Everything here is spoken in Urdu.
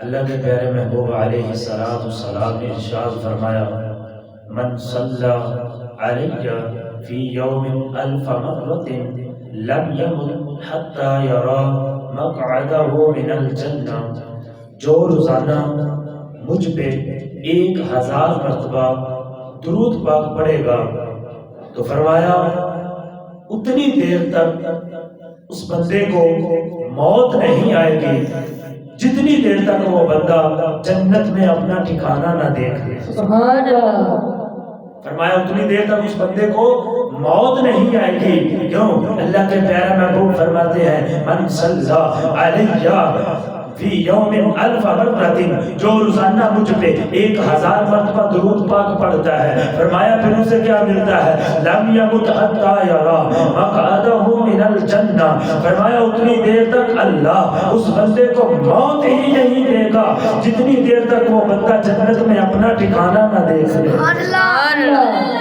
اللہ کے پیارے محبوب علیہ السلام نے ارشاد فرمایا من صلی علی فی یوم الف مرۃ لم یمت حتی یری مقعدہ من الجنہ، جو روزانہ مجھ پہ 1000 مرتبہ درود پاک پڑھے گا تو فرمایا اتنی دیر تک اس بندے کو موت نہیں آئے گی جتنی دیر تک وہ بندہ جنت میں اپنا ٹھکانہ نہ دیکھ لے۔ سبحان اللہ۔ فرمایا اتنی دیر تک اس بندے کو موت نہیں آئے گی، کیوں؟ اللہ کے پیارے محبوب فرماتے ہیں من صلی علیہ فی یوم الف مرۃ، جو روزانہ مجھ پہ 1000 مرتبہ درود پاک پڑھتا ہے، فرمایا پھر اسے کیا ملتا ہے؟ لم یمت حتی یری مقعدہ من الجنہ، فرمایا اتنی دیر تک اللہ اس بندے کو موت ہی نہیں دے گا جتنی دیر تک وہ بندہ جنت میں اپنا ٹھکانہ نہ دیکھ لے۔ اللہ